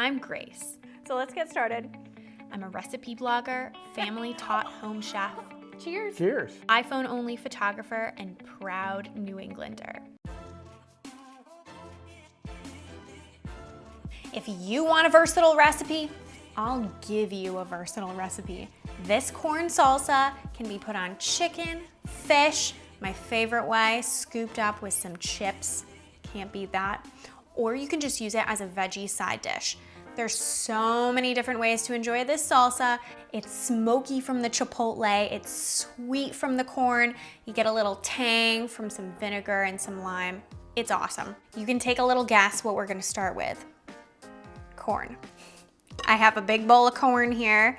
I'm Grace. So let's get started. I'm a recipe blogger, family-taught home chef, Cheers. Cheers. iPhone-only photographer, and proud New Englander. If you want a versatile recipe, I'll give you a versatile recipe. This corn salsa can be put on chicken, fish, my favorite way, scooped up with some chips. Can't beat that. Or you can just use it as a veggie side dish. There's so many different ways to enjoy this salsa. It's smoky from the chipotle, it's sweet from the corn. You get a little tang from some vinegar and some lime. It's awesome. You can take a little guess what we're gonna start with. Corn. I have a big bowl of corn here.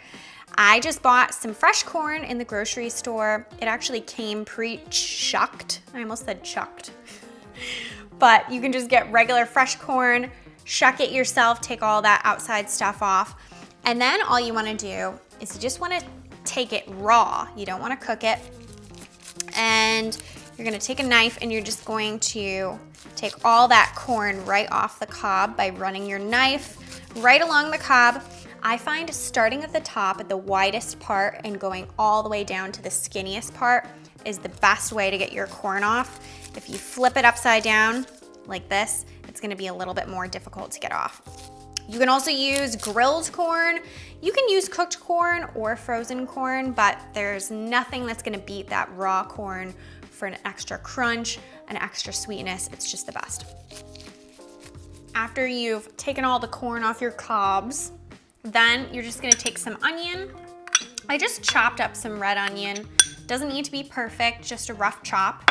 I just bought some fresh corn in the grocery store. It actually came pre-shucked. I almost said chucked. But you can just get regular fresh corn, shuck it yourself, take all that outside stuff off. And then all you wanna do is you just wanna take it raw. You don't wanna cook it. And you're gonna take a knife and you're just going to take all that corn right off the cob by running your knife right along the cob. I find starting at the top at the widest part and going all the way down to the skinniest part is the best way to get your corn off. If you flip it upside down like this, it's gonna be a little bit more difficult to get off. You can also use grilled corn. You can use cooked corn or frozen corn, but there's nothing that's gonna beat that raw corn for an extra crunch, an extra sweetness. It's just the best. After you've taken all the corn off your cobs, then you're just gonna take some onion. I just chopped up some red onion. Doesn't need to be perfect, just a rough chop.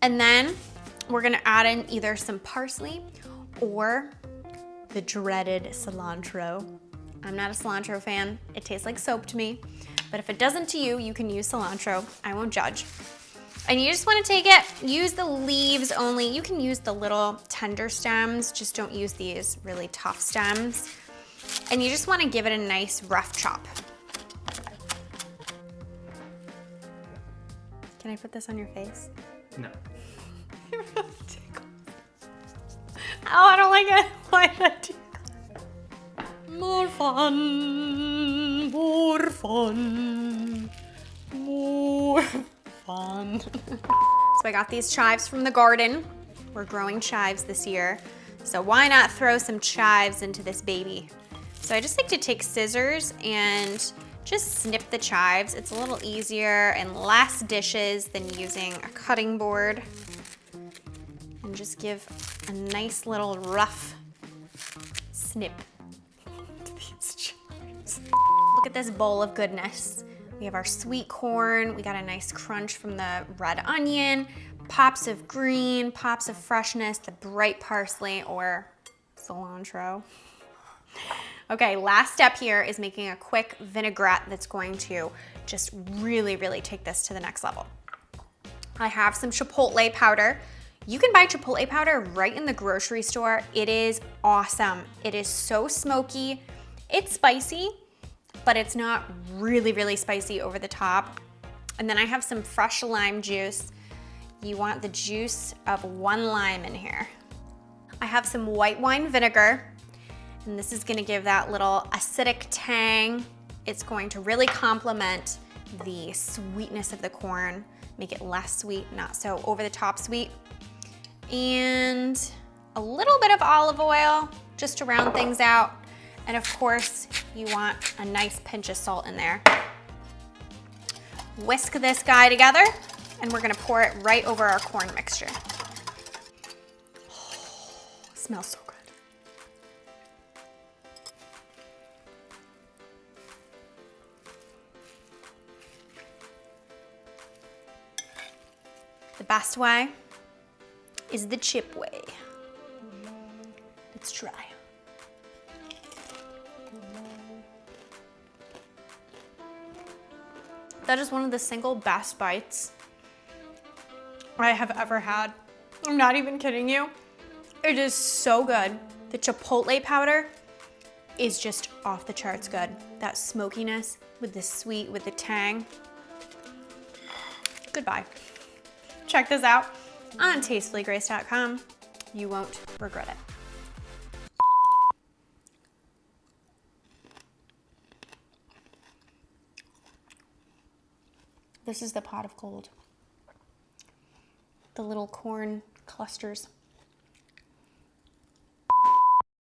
And then we're gonna add in either some parsley or the dreaded cilantro. I'm not a cilantro fan. It tastes like soap to me. But if it doesn't to you, you can use cilantro. I won't judge. And you just wanna take it, use the leaves only. You can use the little tender stems, just don't use these really tough stems. And you just wanna give it a nice rough chop. Can I put this on your face? No. You're really tickled. Oh, I don't like it. Why did I do that? More fun, more fun, more fun. So I got these chives from the garden. We're growing chives this year. So why not throw some chives into this baby? So I just like to take scissors and just snip the chives. It's a little easier and less dishes than using a cutting board. And just give a nice little rough snip to these chives. Look at this bowl of goodness. We have our sweet corn. We got a nice crunch from the red onion, pops of green, pops of freshness, the bright parsley or cilantro. Okay, last step here is making a quick vinaigrette that's going to just really, really take this to the next level. I have some chipotle powder. You can buy chipotle powder right in the grocery store. It is awesome. It is so smoky. It's spicy, but it's not really, really spicy over the top. And then I have some fresh lime juice. You want the juice of 1 lime in here. I have some white wine vinegar. And this is gonna give that little acidic tang. It's going to really complement the sweetness of the corn, make it less sweet, not so over the top sweet. And a little bit of olive oil just to round things out. And of course, you want a nice pinch of salt in there. Whisk this guy together and we're gonna pour it right over our corn mixture. Oh, smells so good. The best way is the chip way. Let's try. That is one of the single best bites I have ever had. I'm not even kidding you. It is so good. The chipotle powder is just off the charts good. That smokiness with the sweet, with the tang. Goodbye. Check this out on tastefullygrace.com. You won't regret it. This is the pot of gold. The little corn clusters.